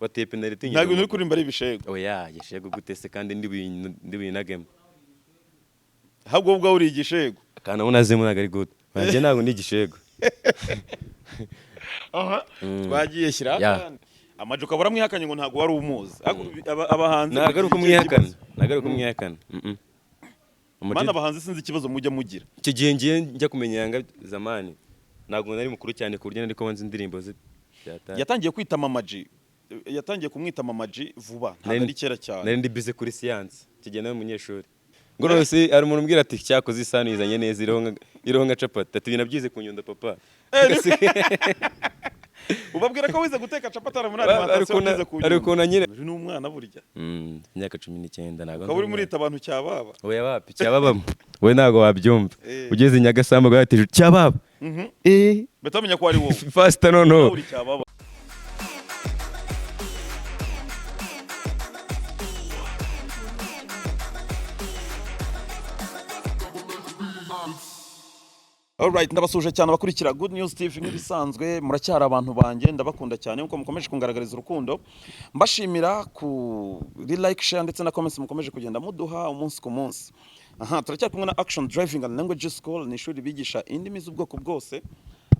wateye penalty ntabwo uri kurimba ari ibishego oya igishego gutese kandi ndi binagemo ahubwo ubwo uri igishego kana unazemo ntago ari good banje ntago ni igishego aha twagiye shyira amajuka baramwihakanye ngo ntago wari umuzi abahanzi ntago ari uko mwihakana mana abahanzi sinzi ikibazo mujya mugira icyo gihe ngiye njya kumenya Yanga zamani ntago nari mukuru cyane ku buryo nari ko banze indirimbo ze yatangiye kwita mamaji yatangiye kumwita mamaji vuba ntabwo ari kera cyane nari ndi bize kuri science kigena umunyeshuri ngo rose ari umuntu umbwira ati cyakoze isano izanye neza iroho nka capati ati binabyize kunyunda papa ubabwira ko wize guteka capati ari muri alimentation wize kunyunda ariko na nyine ni umwana burya imyaka 19 ntago ukaba uri murita abantu cyababa oya wapi cyababamo we ntago wabyumva ugeze Nyagasamba gatije cyababa betamenya ko ari wowe fast no uri cyababa. Alright, ndabasuje cyane abakurikira Good News TV nk'ibisanzwe muracyari abantu banjye ndabakunda cyane uko mukomeje kungaragariza urukundo mbashimira kuri like share ndetse na comments mukomeje kugenda muduha umunsi ku munsi. Aha turacyari kumwe na Action Driving and Language School ni ishuri bigisha indimi z'ubwoko bwose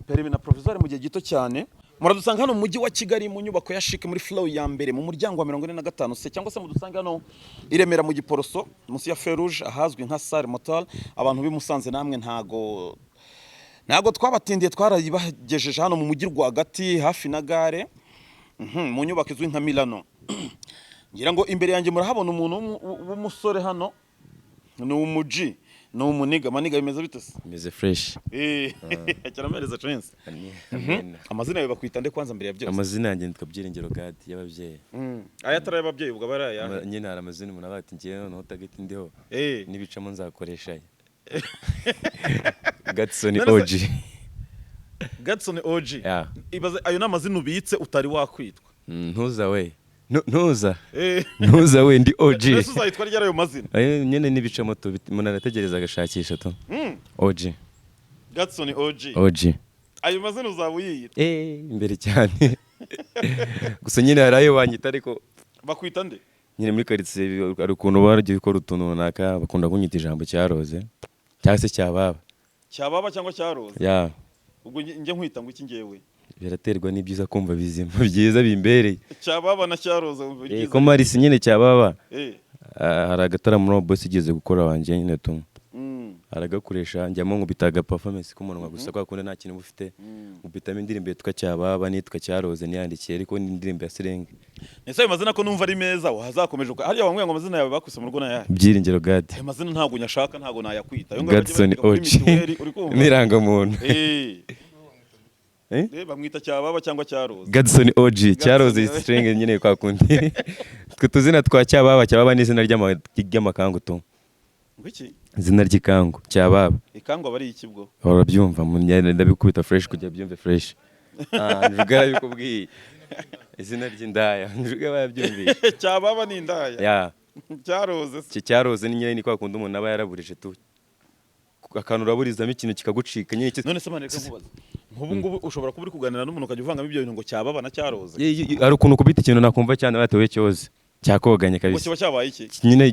permis na provisoire mu gihe gito cyane. Muradusanga hano mu mujyi wa Kigali mu nyubako ya Chic muri flow ya mbere mu muryango wa 45 se cyangwa se mudusanga hano iremera mu Giporoso munsi ya Ferouge ahazwi nka Salle Motel abantu bimusanze namwe ntago twabatindiye twarayibagejeje hano mu mujyi rwagati hafi na gare mu nyubako izwi nka Milano. Ngira ngo imbere yanjye murahabona umuntu w'umusore hano ni umuji ni umuniga maniga bimeze bite se bimeze fresh cyaramereza chance amazina yawe bakwita nde kwanza mbere ya byose amazina yanjye nitwa Byiringiro God y'ababyeyi aya tara y'ababyeyi ubwo baraya nyine hari amazina umuntu abati ngiye no target ndiho nibicamo nzakoresha Gatson OG Gatson OG ibaze ayo namazina ubitse utari wakwitwa ntuza we ntuza we ndi OG ese uzayitwa ryara ayo mazina nyene nibicamo to umuntu arategereza agashakisha to OG Gatson OG ayo mazina uzabuyiyita imbere cyane gusa nyine harayo wanyita ariko bakwita nde nyine muri quartier ari ukuntu baragiye gukora utuntu runaka bakunda kunyita ijambo cyaroze cyangwa se cyababa cyangwa cyaroze ubwo njye nkwita ngo iki ngewe biraterwa n'ibyiza kumva bizima byiza bimbereye cyababa na cyaroze ko Marisi nyine cyababa hari agataramo no boss igeze gukora wanje nyine tumwe aragakoresha njyamo nkubitaga performance k'umunwa gusa kwa kunde nta kintu bufite ubitamo indirimbo yitwa cyababa nitwa cyaroze niyandikiye ariko n'indirimbo ya Serenge nese ayo mazina ko numva ari meza wazakomeje hariya wamwe ngo amazina yawe bakuse mu rugo na yahe Byiringiro God ayo mazina ntago nyashaka ntago nayakwita yo Gatson OG niranga muntu bamwita cyababa cyangwa cyaroze Gatson OG cyaroze Serenge nyine kwa kundi twe tuzina twa cyababa n'izina ry'amakangu to ngiki izina ry'ikangu cyababa ikangu bari iki bwo urabyumva ndabikubita fresh kujya byumve fresh njuga bikubwiye izina ry'indaya njuga babyumviye cyababa ni indaya cyaroze ni nyine ni kwa kundi umuntu aba yaraburije tu akantu uraburizamo ikintu kikagucika nyine none se maneka nkubaza nk'ubu ushobora kuba uri kuganira n'umuntu ukajya uvangamo ibyo bintu ngo cyababa na cyaroze ari ukuntu kubita ikintu nakumva cyane batewe cyoze cyakoganye kabisa kiba cyabaye iki nyine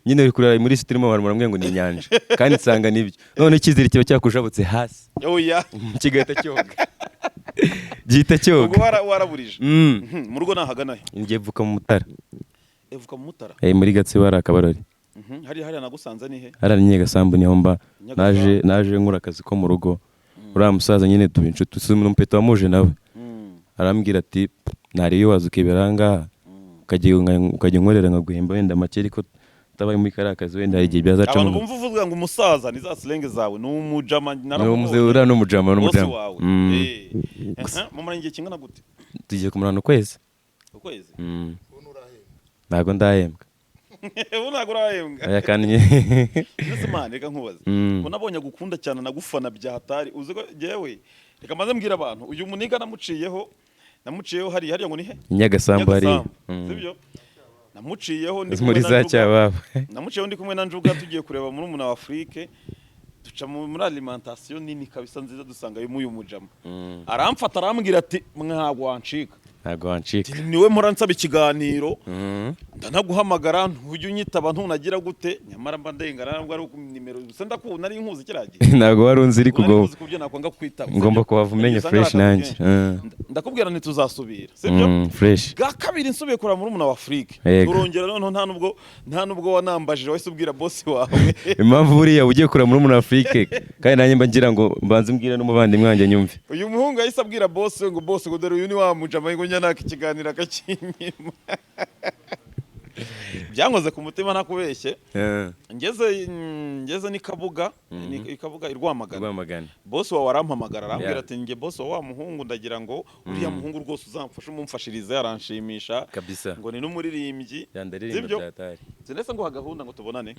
nyine uri kurara muri stream abantu baramwe ngo ni inyanja kandi nsanga nibyo none ikizira kiba cyakujabutse hasi oya kigahita cyoga gihita cyoga ubwo waraburije mu rugo nahagana he ngiye vuka mu Mutara evuka mu Mutara muri Gatsibo hari akabarori hari nagusanze ni he hari Nyagasamba niho mba naje nkura akazi ko mu rugo uriya musaza nyine tubinshuti n'umpeto wamuje nawe arambwira ati ntariyo waza ukibera ngaha ukajya unkorera nkaguhemba wenda make ariko utabaye muri kariya kazi wenda hari igihe byazacamo abantu bumva uvuga ngo umusaza ni za Serenge zawe ni umujama uriya ni umujama mumara igihe kingana gute tugiye kumurana ukwezi ntago ndahembwa ubu ntago urahembwa aya kandi ese mane reka nkubaze ngo nabonye gukunda cyane nagufana bya hatari uzi ko jewe reka maze mbwira abantu uyu muniga namuciyeho hariya ngo ni he Nyagasamba hari sibyo namuciyeho ndi muri za cyababa namuciyeho ndi kumwe na Njuga tugiye kureba muri umuna wa Afrique duca muri alimentation nini kabisa nziza dusanga uyu mujama aramfata arambwira ati mwago wancika ntago wancika. niwe mpora nsaba ikiganiro ndanaguhamagara ntujye unyitaba ntunagira gute nyamara mba ndengana ntabwo ari nimero gusa ndakubona ari inkuzi kiragiye ntago wari unzi ariko ubwo kubyo nakwanga kwitaba ngomba kuhava umenye fresh nanjye. ndakubwira ntituzasubira sibyo fresh bwa kabiri nsubiye kuraba muri umuntu wa Afrique turongera noneho nta nubwo wanambajije wese ubwira boss wawe impamvu buriya ugiye kuraba muri umuntu wa Afrique kandi nanjye mba ngira ngo mbanze mbwire n'umuvandimwe wanjye nyumve. uyu muhungu yahise abwira boss ngo boss ngo dore uyu ni wa mujama ngo nyanaka ikiganiro akakinyima byankoze ku mutima ntakubeshye. ngeze ni Kabuga i Rwamagana boss wawe arampamagara arambwira ati nge boss wa muhungu ndagira ngo uriya muhungu rwose uzamfashe umumfashirize aranshimisha ngo ni n'umuririmbyi sibyo sinese ngo gahunda ngo tubonane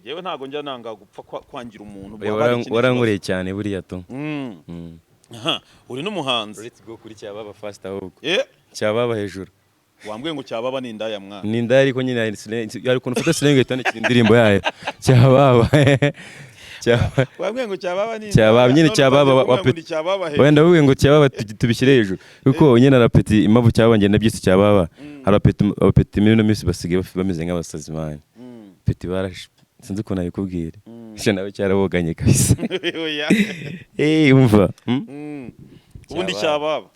yewe ntago njya nanga gupfa kwangira umuntu warankoreye cyane buriya to uri n'umuhanzi let's go kuri cyababa fast ahubwo cyababa hejuru wambwiye ngo cyababa ni indaya mwana ni indaya ariko nyine ari kuntu ufata silenge itane indirimbo yayo cyababa wambwiye ngo cyababa ni cyababa nyine cyababa wenda wubwiye ngo cyababa tubishyire hejuru kuko nyine arapeti impamvu cyababa ngenda byise cyababa arapeti muri no minsi basigaye bameze nk'abasazi mani peti barash sinzi ukuntu abikubwira cyo nawe cyaraboganye kabisa umva ubundi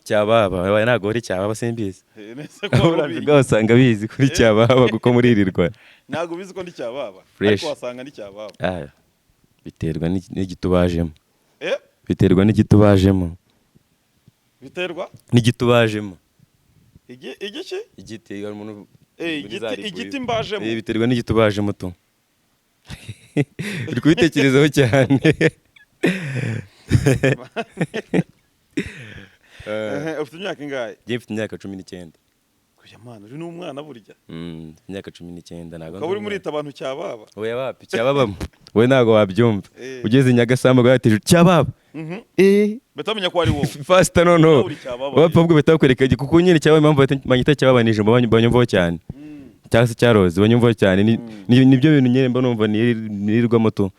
cyababa wabaye ntago uri cyababa simbizi uravuga wasanga bizi kuri cyababa kuko muririrwa ntago bizi ko ndi cyababa ariko wasanga ndi cyababa biterwa n'igitubajemo biterwa n'igitubajemo biterwa n'igitubajemo igiki igiti umuntu igiti mbajemo biterwa n'igitubajemo to uri kubitekerezaho cyane ufite imyaka ingahe? Njye mfite imyaka 19. Kuya mana uri n'umwana burya? Imyaka 19 nago. Ukaba uri murita abantu cyababa? Oya wapi cyababa. We nago wabyumva. Ugeze Nyagasamba gatije cyababa. Betamenya ko ari wowe. Fast no. Wapfa ubwo betakwereka kuko nyine cyababa impamvu banyita cyababa nije banyumvaho cyane. Cyase cyaroze banyumvaho cyane nibyo bintu nyine mba numva nirirwa moto.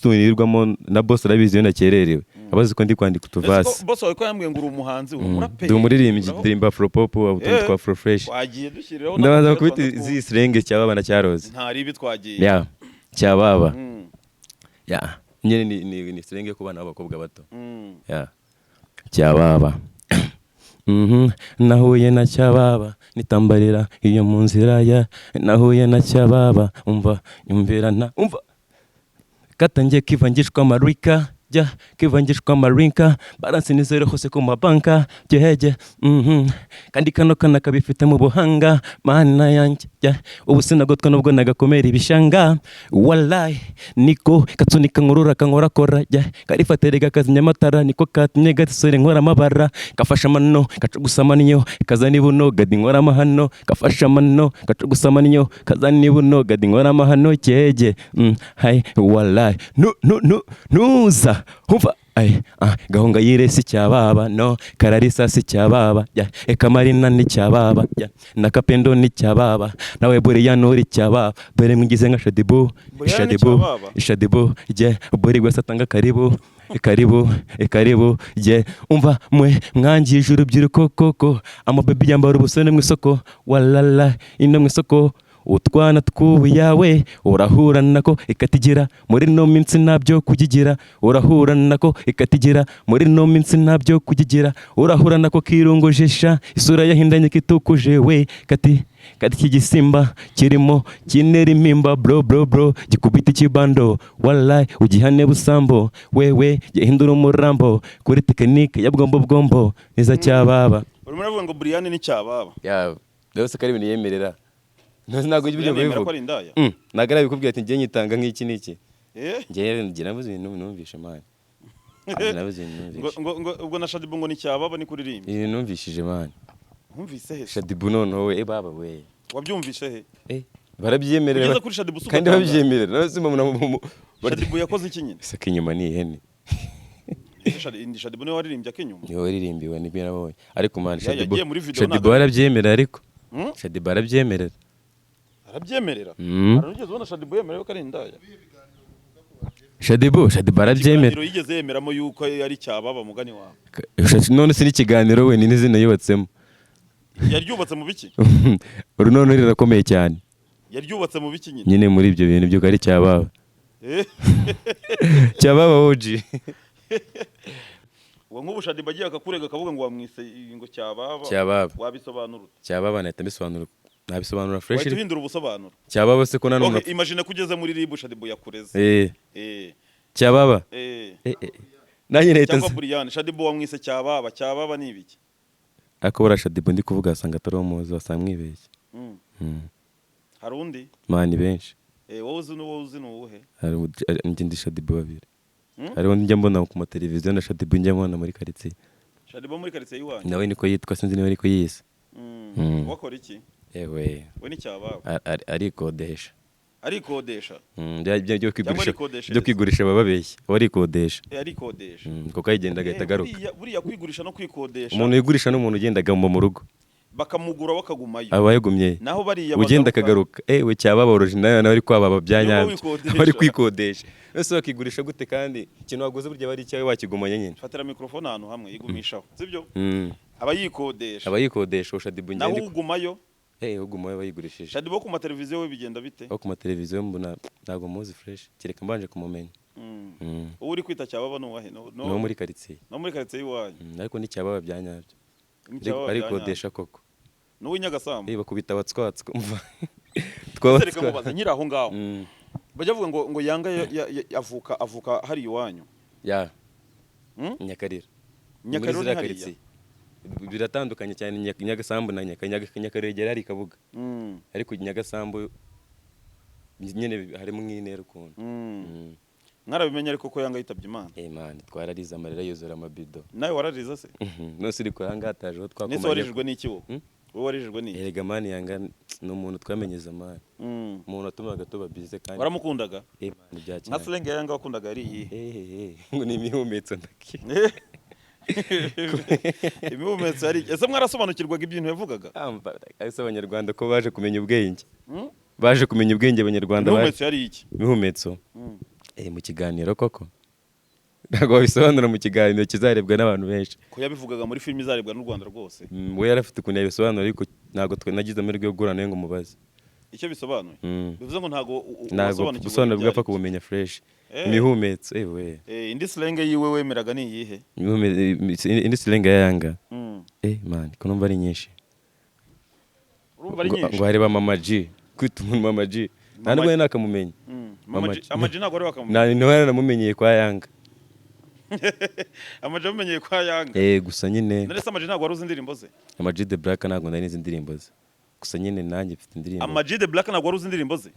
Nirirwamo na boss arabizi yo nakererewe. Abazi ko ndi kwandika utuvasi. Boss wawe ko yambwiye ngo uri umuhanzi uri umuraperi. Ndi umuririmbyi ndirimba afro pop ubutumwa twa afro fresh. Wagiye dushyirireho ndabanza kubita zisirenge cyababa na cyaroze. Ntari ibi twagiye. Ya cyababa. Ya nyine ni sirenge ku bana b'abakobwa bato. Ya cyababa. Nahuye na cyababa nitambarira iyo mu nzira ya nahuye na cyababa umva nyumvirana umva katangiye kivangishwa amarika jya kivangishwa amarinka balance nizere hose ku mabanka jeheje kandi kano kana kabifite mu buhanga mana yanjye ubu sinagotwa nubwo nagakomera ibishanga wallahi niko katsunika nkurura kankora kora karifaterega kazi nyamatara niko katumye gatsore nkora amabara kafasha mano kacugusama niyo kazani buno gadi nkora amahano kafasha mano kacugusama niyo kazani buno gadi nkora amahano jeje hai wallahi nuza humva gahunga yiresi cyababa no kararisa si cyababa ekamarina ni cyababa nakapendo ni cyababa nawe buriya nuri cyababa dore mwigize nka shadibu buri gwese atanga karibu umva mwe mwangije urubyiruko koko amababy yambara ubusone mu isoko walala ino mu isoko utwana tw'ubu yawe urahura nako ikatigira muri no minsi nabyo kugigira urahura nako ikatigira muri no minsi nabyo kugigira urahura nako kirungojesha isura yahindanye kitukuje we kati kigisimba kirimo kinera impimba bro gikubita ikibando wallahi ugihane busambo wewe yahindura umurambo kuri tekinike ya bwombo niza cyababa urimo uravuga ngo Brian ni cyababa ya byose kari ibintu yemerera ntago ibyo bivuga nagara bikubwira ati ngiye nyitanga nk'iki niki ngiye nabuze ibintu numvishe man ubwo na Shadibu ngo ni cyababa ni kuririmba numvishije man Umvise he Shadibu noneho we baba we wabyumvishe he barabyemerera kandi babyemerera nazima Shadibu yakoze iki nyine saka inyuma ni ihene Shadibu niwe waririmbye akinyuma niwe waririmbiwe nibyo nabonye ariko man Shadibu barabyemerera ariko Shadibu barabyemerera arugeze ubona Shadibu yemerewe ko ari indaya Shadibu barabyemera yigeze yemeramo yuko ari cyababa mugani wawe none se n'ikiganiro we ni n'izina yubatsemo yaryubatse mu biki uru none rirakomeye cyane yaryubatse mu biki nyine nyine muri ibyo bintu by'uko ari cyababa cyababa oji uwo nk'ubu Shaddy bagiye akakurega akavuga ngo wamwise ngo cyababa wabisobanura cyababa nahita mbisobanura nabisobanura fresh wahita ubusobanuro cyababa se ko nanone okay imagine kugeze muri ribu Shaddy yakureze cyababa nanjye nahita cyangwa Brian Shaddy wamwise cyababa ni ibiki akobora Shaddy ndi kuvuga asanga atari umuzi wasanga mwibeshye hari undi mani benshi wowe uzi n'uwuhe hari ndi Shaddy babiri hari undi njya mbona ku mateleviziyo na Shaddy njya mbona muri quartier Shaddy muri quartier yiwanyu nawe niko yitwa sinzi niba ariko yise wakora iki we ni cyababa arikodesha byo kwigurisha bababeshye warikodesha kuko yagenda agahita agaruka buriya kwigurisha no kwikodesha umuntu yigurisha n'umuntu ugendaga mu rugo bakamugura bakagumayo aba yagumye naho bariya ugenda akagaruka we cyababa original nawe ari kwababa byanyabyo bari kwikodesha ese bakigurisha gute kandi ikintu waguze burya bari cyawe wakigumanye nyine fatira microphone ahantu hamwe yigumishaho sibyo abayikodesha Shaddy ngende naho ugumayo ugumayo bayigurishije Shaddy ku mateleviziyo we bigenda bite ku mateleviziyo mbona ntago muzi fresh kereka mbanje kumumenya uwo uri kwita cyababa n'uwahe no muri quartier yiwanyu ariko ni cyababa byanyabyo arikodesha koko n'uw'inyagasambu bakubita abatswatswa umva twabatswa mubaza nyiri aho ngaho bajya bavuga ngo yanga avuka hari iwanyu Nyakarira ni hariya biratandukanye cyane Nyagasambu na Nyakaregera ari Kabuga ariko Nyagasambu nyine harimo nk'intera ukuntu mwarabimenye ariko ko yanga yitabye Imana man twararize amarira yuzura amabido nawe wararize se nose uri kuranga hatajeho twakomanye nese warijwe n'iki wowe warijwe n'iki erega mani yanga ni umuntu twamenyeza mani umuntu atumaga tuba bize kandi waramukundaga man byakira nka slang yanga wakundaga ari iyi ngo ni imihumetso ndaki imihumetso ari ese mwarasobanukirwaga ibintu yavugaga ese abanyarwanda ko baje kumenya ubwenge abanyarwanda imihumetso yari iki imihumetso mu kiganiro koko ntabwo wabisobanura mu kiganiro kizarebwa n'abantu benshi ko yabivugaga muri filime izarebwa n'u Rwanda rwose we yarafite ukuntu yabisobanura ariko ntabwo nagize amahirwe yo guhura nawe ngo mubaze icyo bisobanuye bivuze ngo ntabwo ubusobanuro bwapfa kubumenya fresh imihumetso indi slang yiwe wemeraga ni iyihe indi slang yanga man ko numva ari nyinshi ngo hareba Mama G kwita umuntu Mama G ntabwo we nakamumenya Mama G ntabwo ari wakamumenya niwe namumenyeye kwa Yanga Ama G amenyeye kwa Yanga gusa nyine none se Ama G ntabwo waruzi indirimbo ze Ama G the Black ntabwo nari nizi indirimbo ze gusa nyine nanjye mfite indirimbo Ama G the Black ntabwo waruzi indirimbo ze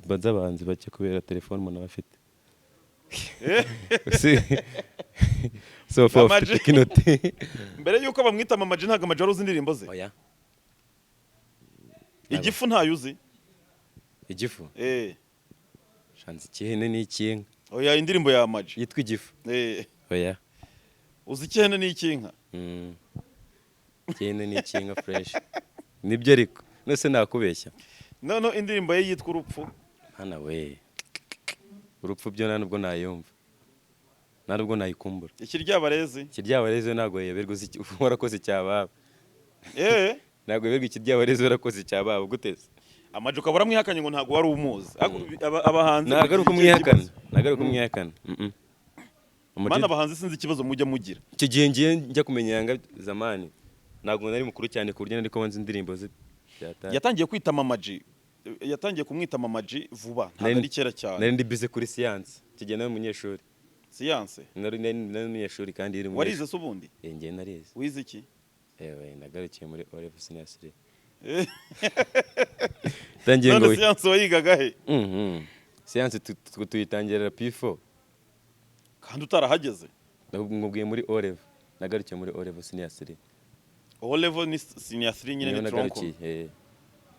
mbanza abanzi bake kubera telefone umuntu aba afite so for technology mbere yuko bamwita Mama G ntabwo Ama G waruzi indirimbo ze oya igifu ntayuzi igifu shanze cyene n'ikinka oya indirimbo ya Ama G yitwa igifu oya uzi cyene n'ikinka cyene n'ikinka fresh nibyo ariko nose nakubeshya no indirimbo ye yitwa urupfu hana we urupfu byo nubwo nayumva nubwo nayikumbura ikiryabareze ntabwo yeberwa warakoze cyababa ntabwo yeberwa ikiryabareze warakoze icyababa guteze Ama G ukaba uramwihakanye ngo ntabwo wari umuzi abahanzi nagaruka umwihakana mana abahanzi sinzi ikibazo mujya mugira icyo gihe ngiye njya kumenya Yanga zamani ntabwo nari mukuru cyane ku buryo nariko wanze indirimbo ze yatangiye kwita Mama G yatangiye kumwita Mama G vuba ntabwo ari kera cyane nari ndi bize kuri science kigena umunyeshuri science nari umunyeshuri kandi iri mu warize se ubundi ngiye narize wize iki nagarukiye muri Oreve Senior tangiye ngo science wayigaga he science tuyitangira P4 kandi utarahageze ngubwiye muri Oreve nagarukiye muri Oreve Senior Oreve ni Senior 3 nyine ni tronco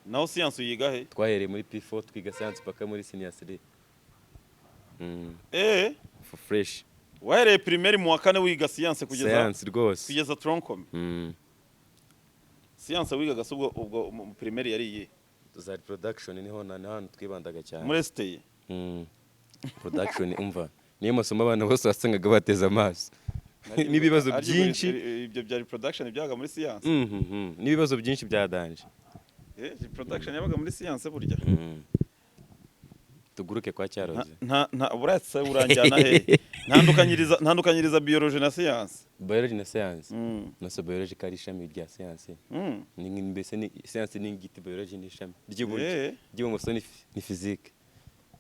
naho science uyiga he twahereye muri P4 twiga science paka muri Senior 3 for fresh wahereye primaire mu wa kane wiga science kugeza tronco science wigaga ubwo primaire yari iye za production niho hano twibandaga cyane muri STE production umva niyo masomo abana bose wasangaga bateza amaso n'ibibazo byinshi. Ibyo byari production byabaga muri science. N'ibibazo byinshi bya danje. Production yabaga muri science burya. Tuguruke kwa Cyaroze. Nta buratse uranjyana he? Ntandukanyiriza biology na science. Biology na science. Naso biology kari ishami rya science. Ni mbese ni science ni ngiti, biology ni ishami ry'iburyo. Ry'ibumoso ni physique.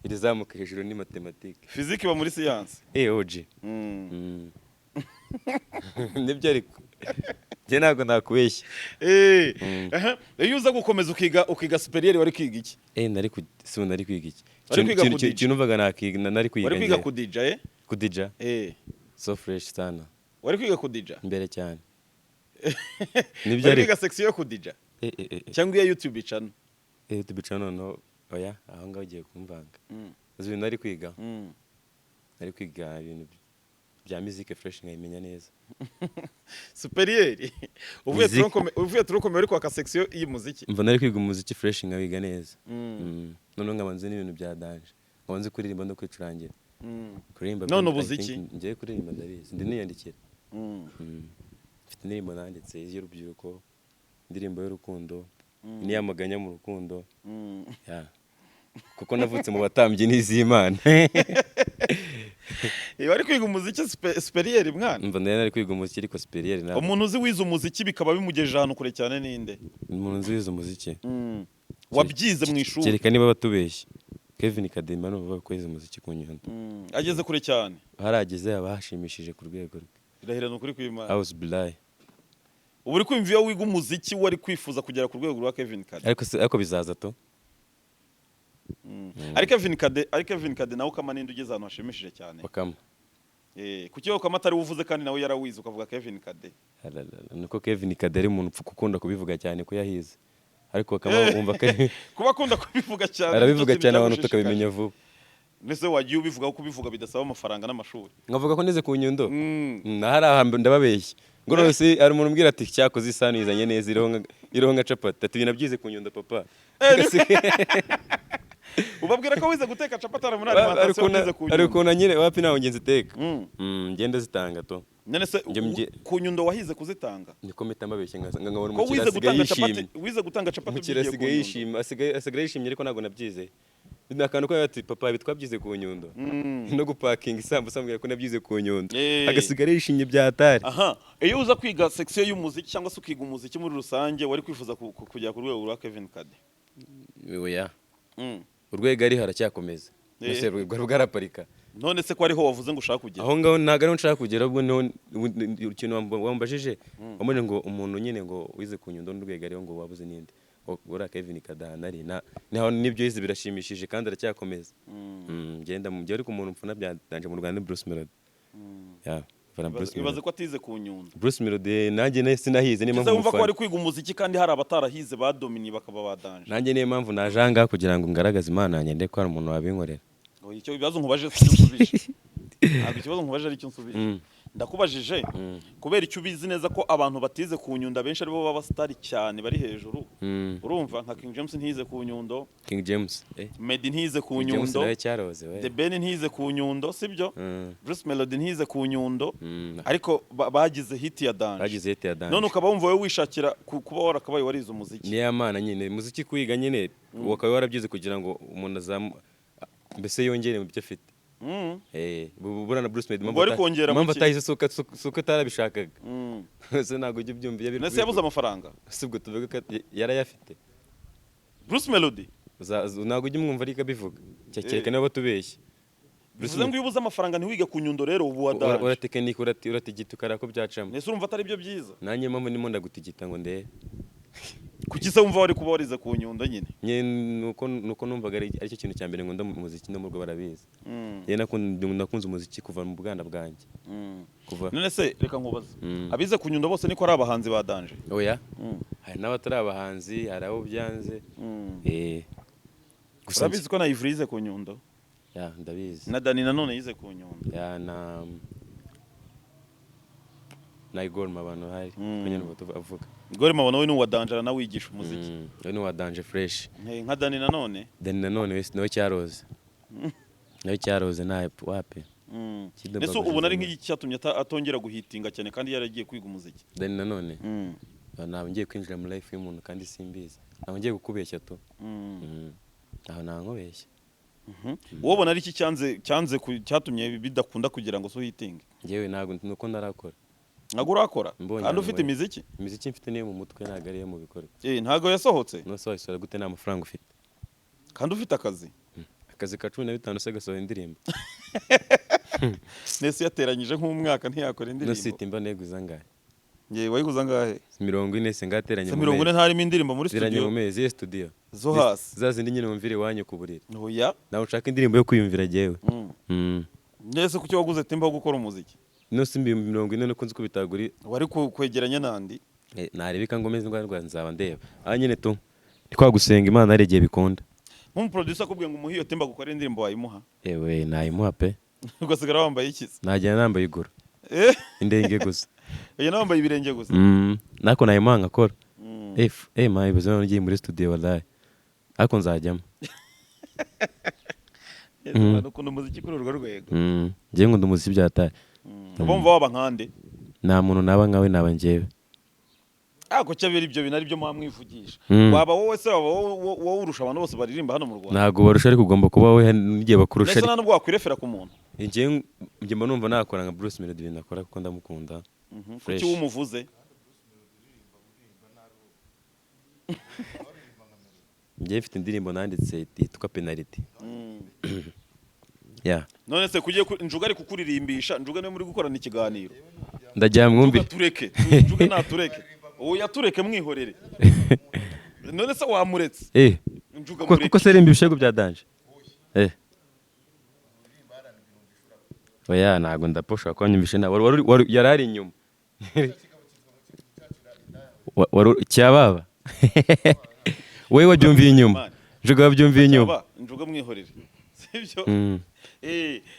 Irizamuka hejuru ni mathematics. Physique ba muri science. OG. Nibyo ariko. Je ntabwo nakubeshya. Iyo uza gukomeza ukiga superieur wari kwiga iki? Nari kwiga iki? Ikintu numvaga nakiga nari kwiga. Wari kwiga kudija Kudija? So fresh sana. Wari kwiga kudija? Mbere cyane. Nibyo ari. Wari kwiga section yo kudija? Cyangwa ya YouTube channel? YouTube channel no oya aho ngaho ugiye kumvanga. Uzi nari kwiga. Nari kwiga ibintu bya music fresh nkayimenya neza. Superieur. Uvuye turukomeye uri kwa section y'umuziki. Mva nari kwiga umuziki fresh nkawiga neza. None ngabanze n'ibintu bya danje. Ngabanze kuririmba no kwicurangira. Kuririmba. None ubuziki. Ngiye kuririmba ndabizi. Ndi niyandikira. Mfite indirimbo nanditse y'urubyiruko. Indirimbo y'urukundo. Niyamaganya mu rukundo. Kuko navutse mu batambyi n'izimana. Wari kwiga umuziki superieur mwana? Mva nari kwiga umuziki ariko superieur nawe. Umuntu uzi wize umuziki bikaba bimugejeje ahantu kure cyane ninde? Umuntu uzi wize umuziki. Wabyize mu ishuri. Kereka niba batubeshye. Kevin Kademba no bavuga ko yize umuziki ku Nyundo. Ageze kure cyane. Harageze abashimishije ku rwego rwe. Irahirana kuri kwimana. House Billahi. Ubu uri kwimva iyo wiga umuziki wari kwifuza kugera ku rwego rwa Kevin Kade. Ariko bizaza to. Ari Kevin Kade nawe ukama ninde ugeze ahantu hashimishije cyane. Bakama. Kuki ukama atari uvuze kandi nawe yarawize ukavuga Kevin Kade. Nuko Kevin Kade ari umuntu ukunda kubivuga cyane ko yahize. Ariko bakama wumva ko kuba akunda kubivuga cyane. Arabivuga cyane abantu tukabimenya vuba. Nese wagiye ubivuga ko kubivuga bidasaba amafaranga n'amashuri. Ngavuga ko nize ku Nyundo. Nahari ahambe ndababeshya. Ngo rose ari umuntu umbwira ati cyakoze isano izanye neza ironga capati. Ati binabyize ku Nyundo papa. Ubabwira ko wize guteka capati ara muri alimentation wize ku Nyundo. Ariko na nyine wapi naho ngenzi teka. Ngenda zitanga to. None se ku Nyundo wahize kuzitanga? Niko mpita mbabeshya nkabona umukira asigaye yishimye. Wize gutanga capati umukira asigaye yishimye asigaye yishimye ariko ntabwo nabyize. Nakantu ko ati papa bitwabyize ku Nyundo. No gupakinga isambusa mbwira ko nabyize ku Nyundo. Agasigara yishimye byatari. Iyo uza kwiga section y'umuziki cyangwa se ukiga umuziki muri rusange wari kwifuza kujya ku rwego rwa Kevin Kade? Oya. Urwego ari haracyakomeza. Nese rwego rwaraparika. None se ko ariho wavuze ngo ushaka kugera? Aho ngaho ntago ari nshaka kugera ubwo ikintu wambajije wamubone ngo umuntu nyine ngo wize ku Nyundo n'urwego ariho ngo wabuze ninde. Ora Kevin Kadanari naho nibyo yize birashimishije kandi aracyakomeza. Ngenda mu gihe ariko umuntu mfuna byadanje mu Rwanda Bruce Melody. Ibaze ko atize ku Nyundo. Bruce Melody nanjye nese nahize niyo mpamvu mufana. Ko ari kwiga umuziki kandi hari abatarahize badomini bakaba badanje. Nanjye niyo mpamvu najanga kugira ngo ngaragaze Imana yanjye ndeko hari umuntu wabinkorera. Icyo bibazo nkubaje cy'unsubije. Ntabwo ikibazo nkubaje ari cy'unsubije. Ndakubajije kubera icyo ubizi neza ko abantu batize ku Nyundo benshi aribo baba star cyane bari hejuru. Urumva nka King James ntize ku Nyundo. King James Medi ntize ku Nyundo. The Ben ntize ku Nyundo sibyo? Bruce Melody ntize ku Nyundo. Ariko bagize hit ya danje. None ukaba wumva wowe wishakira kuba warakabaye warize umuziki. Ni amana nyine muziki kwiga nyine wakaba warabyize kugira ngo umuntu mbese yongere mu byo afite. Burana Bruce Melody mpamvu atahise suko atarabishakaga. Se ntabwo ujya ubyumva iyo nese yabuze amafaranga. Sibwo tuvuga ko yarayafite. Bruce Melody ntabwo ujya umwumva ariko abivuga. Cyekeka niba batubeshye. Bruce ngo yubuze amafaranga ntiwiga ku Nyundo rero ubu wadanje. Uratekinike uratigita ukara ko byacamo. Nese urumva atari byo byiza. Nanjye mpamvu ndimo ndagutigita ngo ndebe. Kuki se wumva wari kuba warize ku Nyundo nyine? Nuko numvaga ari cyo kintu cya mbere ngunda mu muziki no mu Rwanda barabizi. Nakunze umuziki kuva mu bwana bwanjye. None se reka nkubaze. Abize ku Nyundo bose niko ari abahanzi badanje? Oya. Hari n'abatari abahanzi, hari abo byanze. Gusa bizi ko na Ivry yize ku Nyundo. Ndabizi. Na Dani nanone yize ku Nyundo. Na Igor Mabano hari kwenye avuga. Igor Mabano we ni wadanje na wigisha umuziki. We ni wadanje fresh. Nka Dani nanone. Dani nanone wese nawe Cyaroze. Nawe Cyaroze naye wapi. Ese ubona ari nk'iki cyatumye atongera guhitinga cyane kandi yaragiye kwiga umuziki? Then nanone ntabwo ngiye kwinjira muri life y'umuntu kandi simbizi, ntabwo ngiye kukubeshya tu aho ntankubeshya. Wowe ubona ari iki cyatumye bidakunda kugira ngo so hitinge? Njyewe ntabwo nuko narakora. Ntabwo urakora kandi ufite imiziki mfite niyo mu mutwe ntabwo ariyo mu bikorwa. Ntabwo yasohotse? No so isura gute nta mafaranga ufite kandi ufite akazi ka 15 se gasohora indirimbo. Nese yateranyije nk'umwaka ntiyakora indirimbo. No siti mba neguza ngahe? Wayiguza ngahe? 40 se ngateranye mu 40 ntarimo indirimbo muri studio. Teranye mu mezi ya studio. Zo hasi. Zazindi nyine mumvire wanyu ku buriri. Oya. Nawe ushaka indirimbo yo kwiyumvira jewe. Nese kuki waguze timba gukora umuziki? No simbi 40 no kunzi kubitaguri. Wari kwegeranya nandi? Narebika ngo meze ngo nzaba ndeba. Nyine tu. Ndikwa gusenga Imana aregeye bikunda. Producer akubwiye ngo umuhiyo timba gukora indirimbo wayimuha? Ewe nayimuha pe. Ugasigara wambaye ikiza? Najya nambaye iguru. Indenge gusa. Oya nambaye ibirenge gusa. Nako nayimuha ngakora. Mayi bazana ngiye muri studio wallahi. Ako nzajyamo. Nukundo umuziki kuri urwo rwego. Ngiye ngo ndumuziki byataye. Ubumva waba nkande? Nta muntu naba nkawe naba njyewe. Ako cyabera ibyo binari byo mwamwivugisha. Waba wowe se wowe urusha abantu bose baririmba hano mu Rwanda? Ntago barusha ariko ugomba kuba wowe n'igihe bakurusha. Nese nubwo wakwirefera ku muntu. Njye mba numva nakora nka Bruce Melody nakora kuko ndamukunda. Kuki wumuvuze? Njye mfite indirimbo nanditse yitwa Penalty. None se kugiye Njuga ari kukuririmbisha, Njuga niwe muri gukorana ikiganiro. Ndajya mwumvire. Tureke. Njuga natureke. Oya tureke mwihorere. None se wamuretse? Njuga mureke. Kuko serimba ibishego bya danje. Oya ntago ndaposha ko nyumvishe na yarari inyuma. Cyababa. Wewe wabyumviye inyuma. Njuga wabyumviye inyuma. Njuga mwihorere. Sibyo?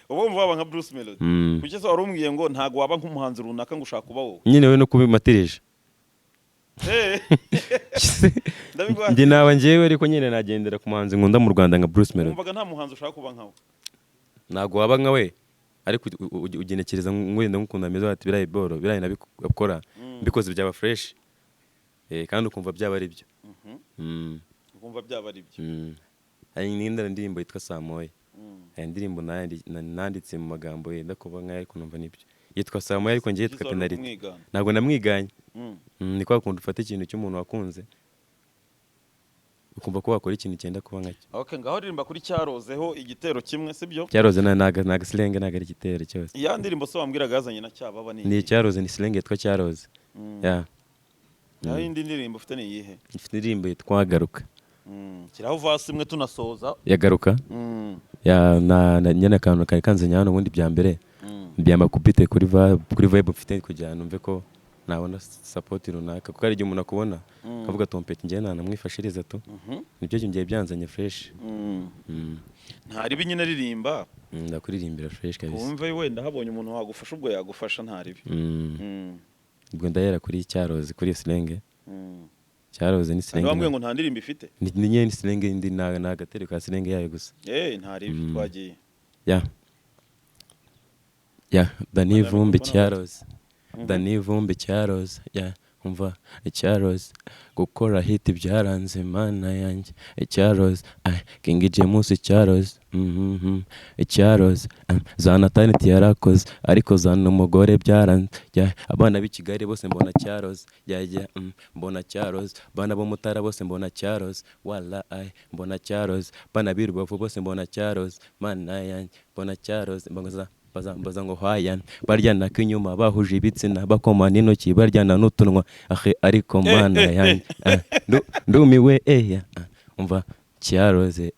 Ubu mvaba nka Bruce Melody. Kuki se warumbwiye ngo ntago waba nk'umuhanzi runaka ngo ushaka kuba wowe? Nyine we no kubimatirije. Ndi naba njyewe ariko nyine nagendera ku muhanzi nkunda mu Rwanda nka Bruce Melody. Umvaga nta muhanzi ushaka kuba nkawe? Ntago waba nka we ariko ugenekereza ngwenda ngukunda meza ati birayi boro birayi nabikora bikoze byaba fresh. Kandi ukumva byaba ari byo. Ukumva byaba ari byo. Hari indirimbo yitwa Samoya. Indirimbo nanditse mu magambo yenda kuba nkayo ariko numva nibyo. Yitwa Samoya ariko ngiye yitwa Penalty. Ntabwo namwiganye. Ni kwa kundi ufata ikintu cy'umuntu wakunze. Ukumva ko wakora ikintu cyenda kuba nkacyo. Okay, ngaho ririmba kuri Cyarozeho igitero kimwe sibyo? Cyaroze naga silenge naga ari igitero cyose. Ya ndirimbo so wambwiraga yazanye na Cyababa ni. Ni Cyaroze ni silenge yitwa Cyaroze. Naho indi ndirimbo ufite ni iyihe? Ifite indirimbo yitwa Garuka. Kiraho vasi imwe tunasoza. Yagaruka. Na nyana kantu kari kanzenya hano ubundi bya mbere. Byamba kupite kuri vibe mfite kujyana numve ko nabona support runaka kuko ari gihe umuntu akubona kavuga tompeti njye namwifashiriza tu. Nibyo ngiye byanzanye fresh. Ntari binyine aririmba. Ndakuririmbira fresh kabisa. Wumve wenda habonye umuntu wagufasha ubwo yagufasha ntari bi. Ubwo ndahera kuri Cyaroze kuri silenge. Cyaroze ni silenge. Bamwe ngo nta ndirimbo ifite. Ni nyene silenge indi nagateri ka silenge yayo gusa. Ntari bi twagiye. Dani Vumbi Cyaroze. Dani Vumbi Cyaroze. Umva Cyaroze gukora hit byaranze mana yanjye. Cyaroze King James Cyaroze. Cyaroze Zana Talent yarakoze ariko zana umugore byaranze. Abana b'i Kigali bose mbona Cyaroze. Mbona Cyaroze. Bana bo Mutara bose mbona Cyaroze. Wallahi mbona Cyaroze. Bana b'i Rubavu bose mbona Cyaroze. Mana yanjye mbona Cyaroze. Bazambaza ngo haya baryana k'inyuma bahuje ibitsina bakomana intoki baryana n'utunwa ariko mana yanjye ndumiwe umva Cyaroze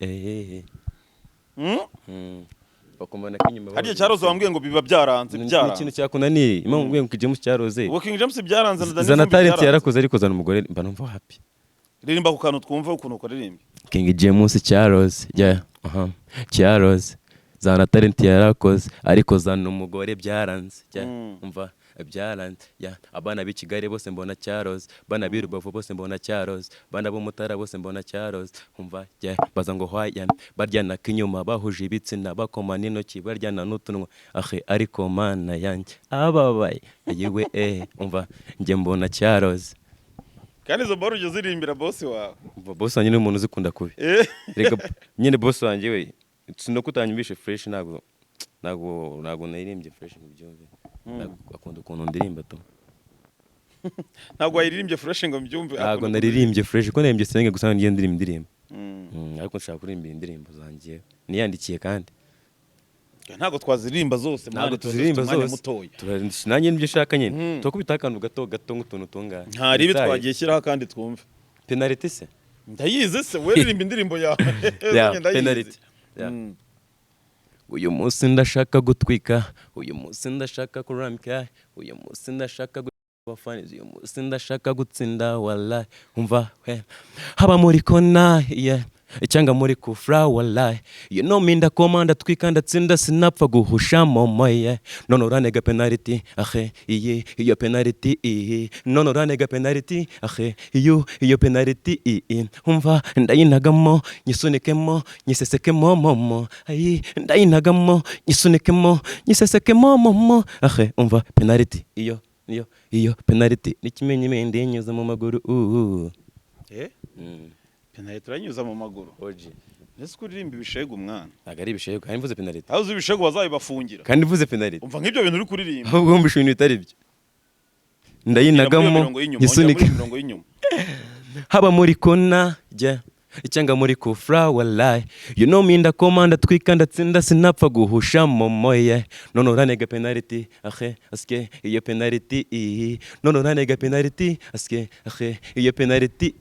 bakomana k'inyuma hariya Cyaroze wambwiye ngo biba byaranze ikintu cyakunaniye impamvu mbwiye ngo King Cyaroze King James byaranze Zana Talent yarakoze ariko zana umugore mba numva happy ririmba ku kantu twumva ukuntu ukaririmba King James Cyaroze Cyaroze Zana Talent yarakoze ariko zana umugore byaranze umva byaranze abana b'i Kigali bose mbona cyaroze bana b'i Rubavu bose mbona cyaroze bana bo Mutara bose mbona cyaroze umva baza ngo hwaya baryana k'inyuma bahuje ibitsina bakoma n'intoki baryana n'utunwa ariko mana yanjye ababaye yewe umva njye mbona cyaroze. Kandi izo baro ujya uzirimbira boss wawe? Boss wanjye ni umuntu uzikunda kubi. Reka nyine boss wanjye we sino kutanyumvishe fresh ntago naririmbye fresh mu byumve. Akunda ukuntu ndirimba to. Ntabwo wayiririmbye fresh ngo mbyumve. Ntabwo naririmbye fresh ko naririmbye senge gusa ngiye ndirimba. Ariko nshaka kuririmba indirimbo zanjye niyandikiye kandi. Ntabwo twazirimba zose ntabwo tuzirimba zose nanjye nibyo shaka nyine tukubita akantu gato nk'utuntu tungahe nta ribi twagiye shyiraho kandi twumve penalty se ndayizi se we ririmba indirimbo yawe penalty uyu munsi ndashaka gutwika uyu munsi ndashaka kurambika uyu munsi ndashaka abafanizi uyu munsi ndashaka gutsinda wallahi umva haba muri kona cyangwa muri kufra wallahi you know me ndakomanda twika ndatsinda sinapfa guhusha momo none uranega penalty iyo penalty none uranega penalty iyo penalty umva ndayinagamo nyisunikemo nyisesekemo momo ndayinagamo nyisunikemo nyisesekemo momo umva penalty iyo penalty n'ikimenyimende nyuza mu maguru penalty turanyuza mu maguru oji nese kuririmba ibishego umwana ntago ari ibishego kandi mvuze penalty aho uzi ibishego bazabibafungira kandi mvuze penalty umva nk'ibyo bintu uri kuririmba ahubwo wumvisha ibintu bitari byo ndayinagamo nyisunika haba muri kona cyangwa muri kufra wallahi you know me ndakomanda twika ndatsinda sinapfa guhusha momo none uranega penalty aske iyo penalty none uranega penalty aske iyo penalty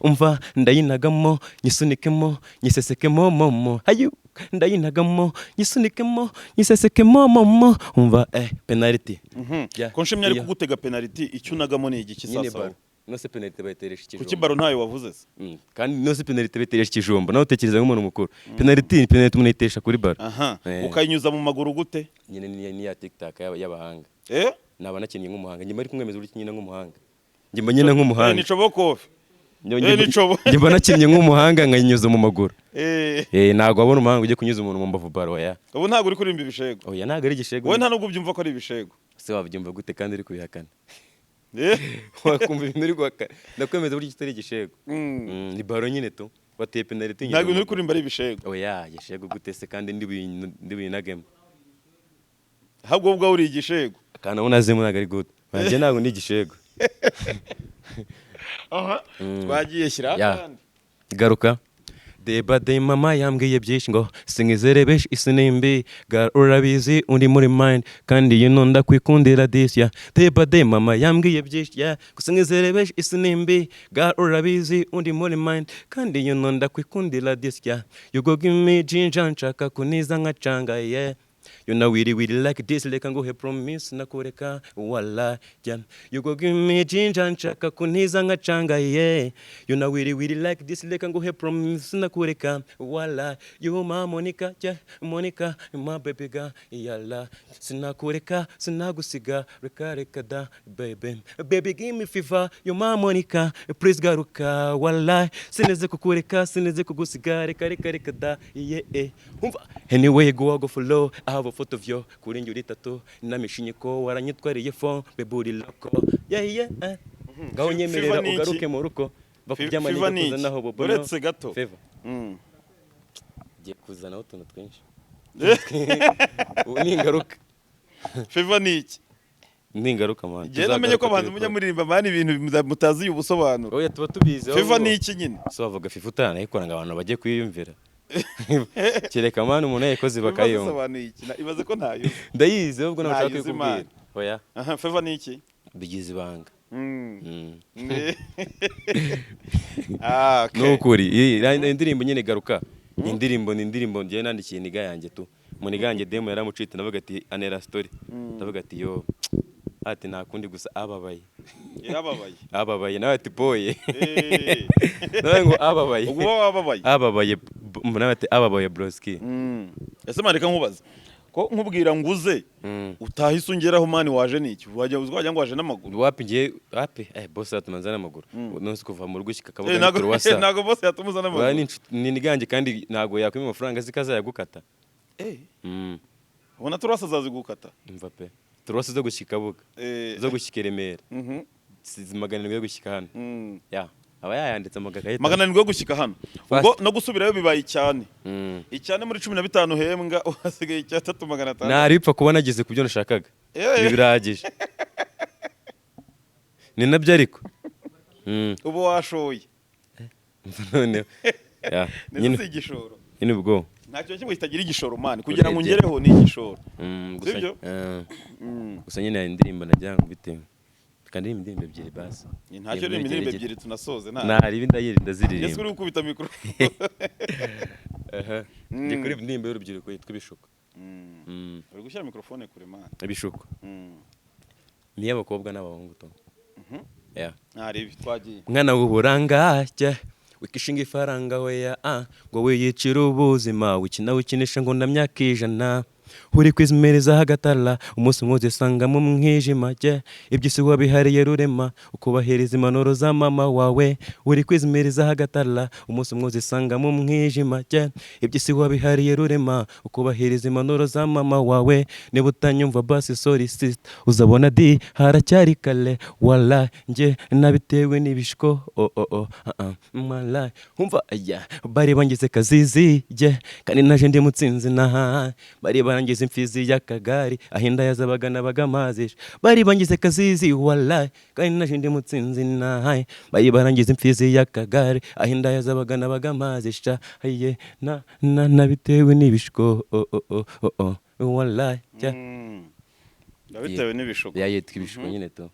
umva ndayinagamo nyisunikemo nyisesekemo momo ndayinagamo nyisunikemo nyisesekemo momo umva penalty konshimye ari kugutega penalty icyo unagamo ni igiki sasa nose penalty bayiteresha ikijumba kuki baro ntayo wavuze se kandi nose penalty bayiteresha ikijumba nawe utekereza nk'umuntu mukuru penalty umuntu yitesha kuri baro ukayinyuza mu maguru gute nyine ni ya TikTok y'abahanga naba nakinnye nk'umuhanga njye bari kumwemeza uri kinyina nk'umuhanga njye mba nyina nk'umuhanga ni cobokofe njye mba nakinnye nk'umuhanga nkayinyuza mu maguru ntago wabona umuhanga ujye kunyuza umuntu mu mbavu baro ubu ntago uri kurimba ibishego ntago ari igishego wowe nta nubwo ubyumva ko ari ibishego se wabyumva gute kandi uri kubihakana wakumva ibintu uri guhakana ndakwemeza buryo kitari igishego ni baro nyine tu wateye penalty ntabwo ibintu uri kurimba ari ibishego igishego gute se kandi ndi binagemo ahubwo ubwo uri igishego kandi unazemo ntago ari gute banjye ntago ni igishego twagiye shyira kandi garuka Deba de mama yambwiye byinshi ngo singizere besh isinimbi urabizi undi muri mind kandi you know ndakwikundira this Deba de mama yambwiye byinshi singizere besh isinimbi urabizi undi muri mind kandi you know ndakwikundira this you go give me ginger nshaka kuniza nkacanga you know we like this like ngo he promise nakureka wala you go give me ginger nshaka kuniza nkacanga you know we like this like ngo he promise nakureka wala you ma Monica Monica my baby girl yalla sinakureka sinagusiga reka da baby give me fever you ma Monica please garuka wala sineze kukureka sineze kugusiga reka da anyway go follow I have a photo of you kuri njye uri tatu namishinye ko waranyitwariye phone beburi loko ngaho nyemerera ugaruke mu ruko bakubyamanye kuzanaho bobo uretse gato giye kuzanaho utuntu twinshi ni ingaruka Fever ni iki ni ingaruka man je namenye ko abantu mujya muririmba mani ibintu mutazi ubusobanuro oya tuba tubizi Fever ni iki nyine so bavuga FIFA utana ikoranga abantu bagiye kwiyumvira kereka mani umuntu yakoze bakayumva ibaze ko ntayo ndayizi ubwo nashaka kwikubwira oya Fever ni iki bigize ibanga okay nukuri indirimbo nyine garuka indirimbo ngiye nandikiye niga yanjye tu muniga yanjye demo yaramucite navuga ati anera story ndavuga ati yo ati nakundi gusa ababaye nawe ati boye nawe ngo ababaye ubwo wababaye nawe ati ababaye broski ese mareka nkubaza ko nkubwira nguze utahise ungeraho mani waje niki wajya ngo waje n'amaguru wapi ngiye wapi boss yatumanza n'amaguru nose kuva mu rugo shika kabuga turwasa ntago boss yatumuza n'amaguru ni niganje kandi ntago yakwima amafaranga zikaza yagukata ubona turwasa zazigukata umva pe turwasa zo gushika buga zo gushika Remera magana yo gushika hano ya aba yayanditse mu gakayita magana yo gushika hano ubwo no gusubirayo bibaye cyane icyane muri 15 hembwa uhasigaye 3500 naripfa kuba nagize kubyo nashakaga biragije ni nabyo ariko ubu washoye none ya nyine igishoro nyine ubwo ntacyo kimwe kitagira igishoro mani kugira ngo ngereho ni igishoro sibyo gusa nyine indirimbo najyanga bitewe kandi indirimbo ebyiri basi ntacyo ari indirimbo ebyiri tunasoze nta ribi ndaziririmba Yesu uri gukubita mikro ndi kuri indirimbo y'urubyiruko yitwa Ibishuko uri gushyira mikrofone kure mani Ibishuko ni abakobwa n'abahungu to ya ribi twagiye mwana w'uburangajye wikishinga ifaranga we ya ngo wiyicira ubuzima wikina wikinisha ngo ndamyaka ijana uri kwizmereza hagatala umunsi mwoze sanga mu mwijima je ibyisi wabihariye rurema ukubahereza impanuro za mama wawe uri kwizmereza hagatala umunsi mwoze sanga mu mwijima je ibyisi wabihariye rurema ukubahereza impanuro za mama wawe niba utanyumva basi sorry sister uzabona di haracyari kale wala nje nabitewe n'ibishiko mala umva bari bangize kazizi je kandi naje ndi mutsinzi na bari bangize imfizi y'akagari ahinda yazabaga n'abagamazi bari bangize kazizi wallahi kandi naje ndi mutsinzi na bari barangize imfizi y'akagari ahinda yazabaga n'abagamazi sha aye nabitewe n'ibishiko wallahi ja nabitewe n'ibishoko yitwa Ibishuko nyine to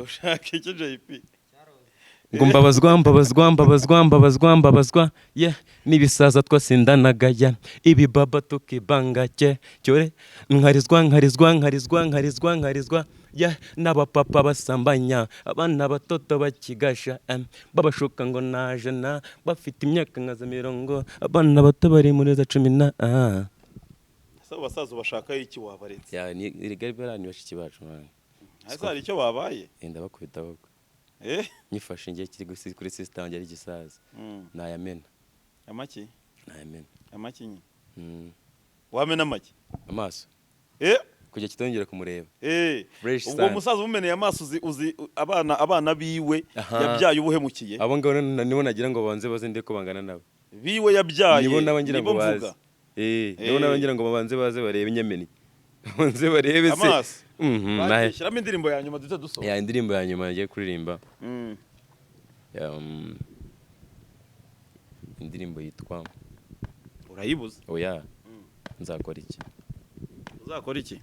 ushaka iki JP ngo mbabazwa n'ibisaza twasindanagaya ibi baba tukibangake cyore nkarizwa n'abapapa basambanya abana batoto bakigasha babashuka ngo naje na bafite imyaka nka za 20 abana bato bari muri za 10 abasaza bashaka iki wabaretse ya ni rigari ni bashiki bacu man hazari icyo babaye ndabakubita bako nyifashe ngiye kiri kuri sister wanjye ari gisaza nayamena amaki nayamena amaki wamena amaki amaso kujya kitongera kumureba ubwo musaza umeneye amaso uzi abana biwe yabyaye ubuhemukiye abo ngabo nibo nagira ngo banze baze ndeko bangana nabo biwe yabyaye nibo nabangira ngo baze nibo nabangira ngo babanze baze barebe Nyameni banze barebe se amaso shyiramo indirimbo ya nyuma duta dusohoka ya indirimbo ya nyuma ngiye kuririmba indirimbo yitwa urayibuze oya nzakora iki uzakora iki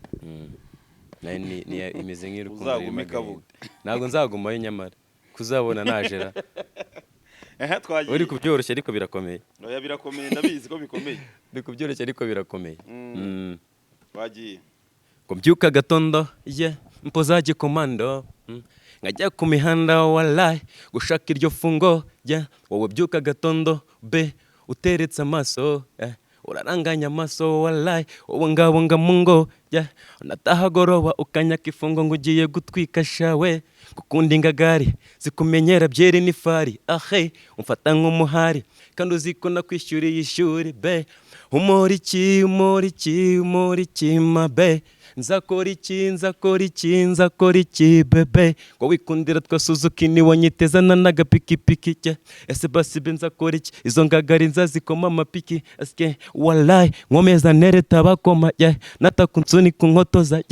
ni imeze nk'irukundo uzagumika buke ntabwo nzagumayo nyamara kuzabona najera twagiye uri kubyoroshya ariko birakomeye oya birakomeye ndabizi ko bikomeye uri kubyoroshya ariko birakomeye twagiye ngo mbyuka gatondo mpozaje komando nkajya ku mihanda wallahi gushaka iryo fungo wowe byuka gatondo be uteretse amaso uraranganya amaso wallahi wowe ngabonga mungo natahagoroba ukanyaka ifungo ngo ugiye gutwika shawe gukunda ingagari zikumenyera byeri n'ifari umfata nk'umuhari kandi uziko nakwishyuriye ishuri be umoriki mabe nzakora iki bebe ngo wikundira twa Suzuki ni wanyiteza n'agapikipiki ese basi be nzakora iki izo ngagari nzazikoma amapiki aske wallahi nkomeza nereta bakoma natakunsuni kunkotoza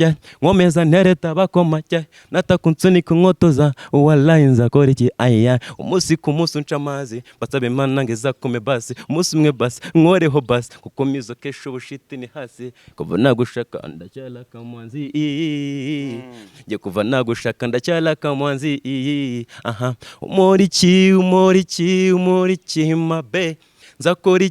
nkomeza nereta bakoma natakunsuni kunkotoza wallahi nzakora iki umunsi ku munsi unca amazi basabe Imana ngezakome basi umunsi umwe basi nkoreho basi kuko mizo kesho bushiti ni hasi kuva nagushaka ndacyala kamwanzi ngiye kuva nagushaka ndacyala kamwanzi umoriki mabe nzakora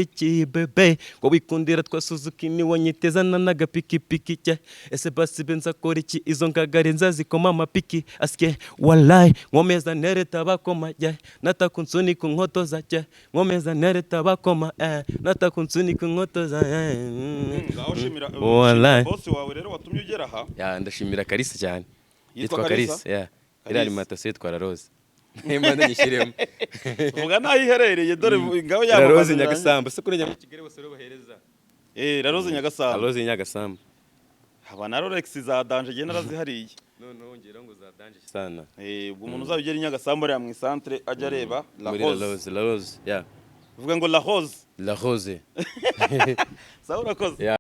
iki bebe ngo wikundira twa Suzuki ni wanyitezana n'agapikipiki cye ese basi be nzakora iki izo ngagari nzazikoma amapiki asike wallahi nkomeza nereta bakoma natakunsuni ku nkoto zake nkomeza nereta bakoma natakunsuni ku nkoto za ngaho shimira wallahi boss wawe rero watumye ugera aha ya ndashimira Kalisa cyane Yitwa Kalisa ya iri alimentation yitwa La Rose Imana nyishiremo vuga naho iherereye dore ngaho La Rose Nyagasambu se kuri mu Kigali bose bahereza La Rose La Nyagasambu Rose Nyagasambu haba na Rolex za danje je narazihariye none wongera ngo za danje sana ubwo umuntu uzabigera Nyagasambu ari mu centre ajya areba La Rose ya vuga ngo La Rose La Rose sawa urakoze